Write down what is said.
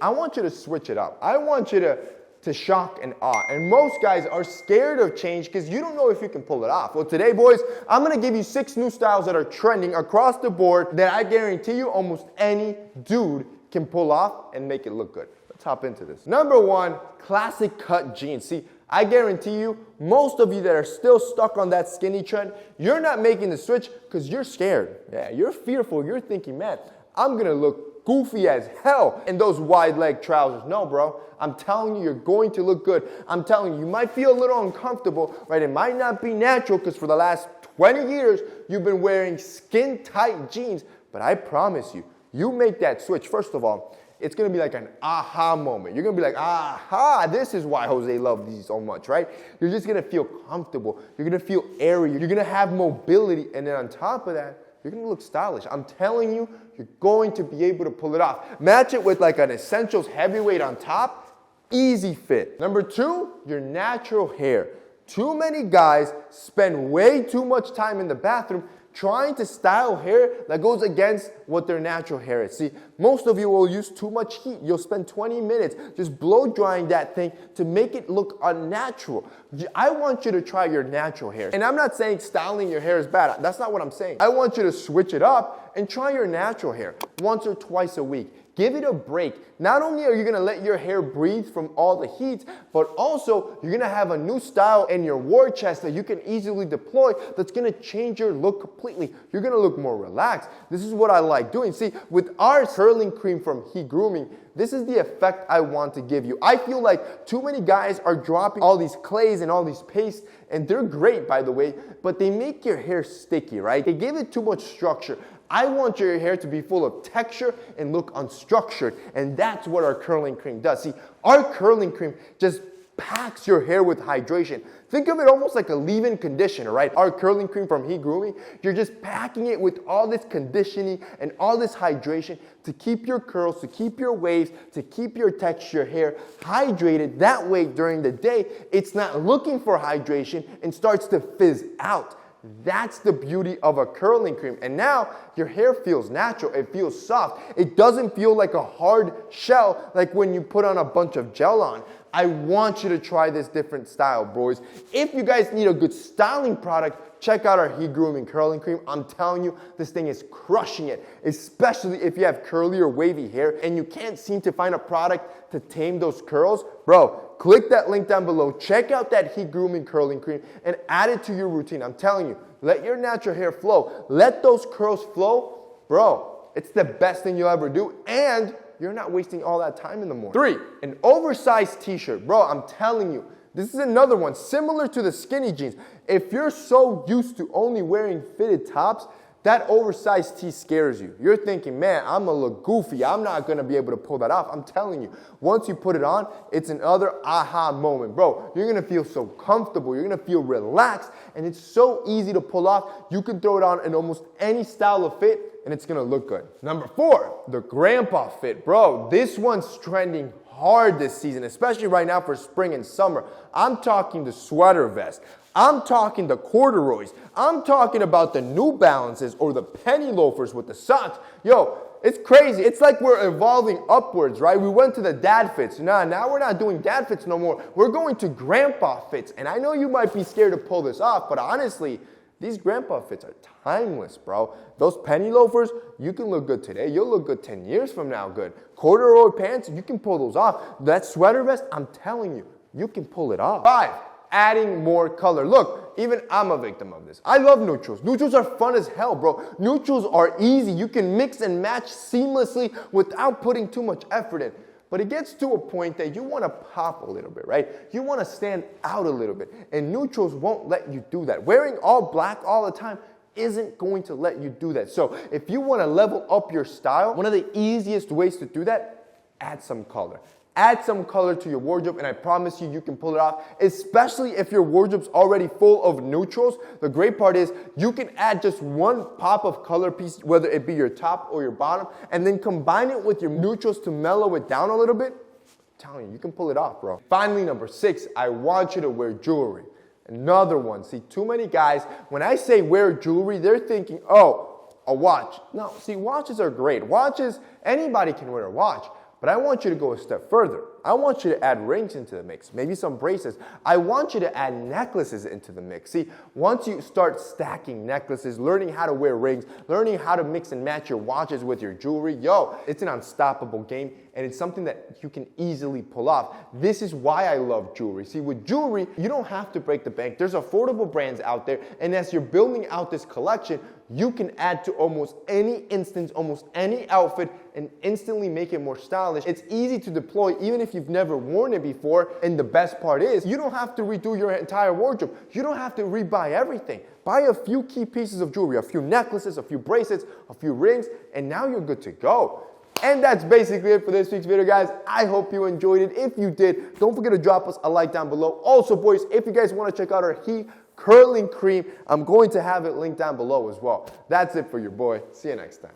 I want you to switch it up. I want you to shock and awe. And most guys are scared of change because you don't know if you can pull it off. Well, today, boys, I'm going to give you 6 new styles that are trending across the board that I guarantee you almost any dude can pull off and make it look good. Let's hop into this. Number 1, classic cut jeans. See, I guarantee you, most of you that are still stuck on that skinny trend, you're not making the switch because you're scared. Yeah, you're fearful. You're thinking, man, I'm going to look goofy as hell in those wide leg trousers. No, bro. I'm telling you, you're going to look good. I'm telling you, you might feel a little uncomfortable, right? It might not be natural because for the last 20 years, you've been wearing skin-tight jeans. But I promise you, you make that switch. First of all, it's going to be like an aha moment. You're going to be like, aha, this is why Jose loved these so much, right? You're just going to feel comfortable. You're going to feel airy. You're going to have mobility. And then on top of that, you're going to look stylish. I'm telling you, you're going to be able to pull it off. Match it with like an Essentials heavyweight on top. Easy fit. Number 2, your natural hair. Too many guys spend way too much time in the bathroom trying to style hair that goes against what their natural hair is. See, most of you will use too much heat. You'll spend 20 minutes just blow drying that thing to make it look unnatural. I want you to try your natural hair. And I'm not saying styling your hair is bad. That's not what I'm saying. I want you to switch it up and try your natural hair once or twice a week. Give it a break. Not only are you going to let your hair breathe from all the heat, but also you're going to have a new style in your war chest that you can easily deploy that's going to change your look completely. You're going to look more relaxed. This is what I like doing. See, with our curling cream from Heat Grooming, this is the effect I want to give you. I feel like too many guys are dropping all these clays and all these pastes, and they're great, by the way, but they make your hair sticky, right? They give it too much structure. I want your hair to be full of texture and look unstructured, and that's what our curling cream does. See, our curling cream just packs your hair with hydration. Think of it almost like a leave-in conditioner, right? Our curling cream from Heat Grooming, you're just packing it with all this conditioning and all this hydration to keep your curls, to keep your waves, to keep your texture hair hydrated. That way, during the day, it's not looking for hydration and starts to fizz out. That's the beauty of a curling cream. And now your hair feels natural. It feels soft. It doesn't feel like a hard shell like when you put on a bunch of gel on. I want you to try this different style, boys. If you guys need a good styling product, check out our Heat Grooming Curling Cream. I'm telling you, this thing is crushing it, especially if you have curly or wavy hair and you can't seem to find a product to tame those curls. Bro, click that link down below. Check out that Heat Grooming Curling Cream and add it to your routine. I'm telling you, let your natural hair flow. Let those curls flow. Bro, it's the best thing you'll ever do, and you're not wasting all that time in the morning. 3, an oversized t-shirt. Bro, I'm telling you, this is another one similar to the skinny jeans. If you're so used to only wearing fitted tops, that oversized tee scares you. You're thinking, man, I'm going to look goofy. I'm not going to be able to pull that off. I'm telling you, once you put it on, it's another aha moment. Bro, you're going to feel so comfortable. You're going to feel relaxed, and it's so easy to pull off. You can throw it on in almost any style of fit, and it's going to look good. Number 4, the grandpa fit. Bro, this one's trending hard this season, especially right now for spring and summer. I'm talking the sweater vest. I'm talking the corduroys. I'm talking about the New Balances or the penny loafers with the socks. Yo, it's crazy. It's like we're evolving upwards, right? We went to the dad fits. Now we're not doing dad fits no more. We're going to grandpa fits. And I know you might be scared to pull this off, but honestly, these grandpa fits are timeless, bro. Those penny loafers, you can look good today. You'll look good 10 years from now good. Corduroy pants, you can pull those off. That sweater vest, I'm telling you, you can pull it off. 5, adding more color. Look, even I'm a victim of this. I love neutrals. Neutrals are fun as hell, bro. Neutrals are easy. You can mix and match seamlessly without putting too much effort in. But it gets to a point that you want to pop a little bit, right? You want to stand out a little bit. And neutrals won't let you do that. Wearing all black all the time isn't going to let you do that. So if you want to level up your style, one of the easiest ways to do that, add some color. Add some color to your wardrobe, and I promise you, you can pull it off, especially if your wardrobe's already full of neutrals. The great part is you can add just one pop of color piece, whether it be your top or your bottom, and then combine it with your neutrals to mellow it down a little bit. I'm telling you, you can pull it off, bro. Finally, number 6, I want you to wear jewelry. Another one. See, too many guys, when I say wear jewelry, they're thinking, oh, a watch. No, see, watches are great. Watches, anybody can wear a watch. But I want you to go a step further. I want you to add rings into the mix, maybe some bracelets. I want you to add necklaces into the mix. See, once you start stacking necklaces, learning how to wear rings, learning how to mix and match your watches with your jewelry, it's an unstoppable game, and it's something that you can easily pull off. This is why I love jewelry. See, with jewelry, you don't have to break the bank. There's affordable brands out there, and as you're building out this collection, you can add to almost any instance, almost any outfit, and instantly make it more stylish. It's easy to deploy even if you've never worn it before, and the best part is, you don't have to redo your entire wardrobe. You don't have to rebuy everything. Buy a few key pieces of jewelry, a few necklaces, a few bracelets, a few rings, and now you're good to go. And that's basically it for this week's video, guys. I hope you enjoyed it. If you did, don't forget to drop us a like down below. Also, boys, if you guys want to check out our heat curling cream, I'm going to have it linked down below as well. That's it for your boy. See you next time.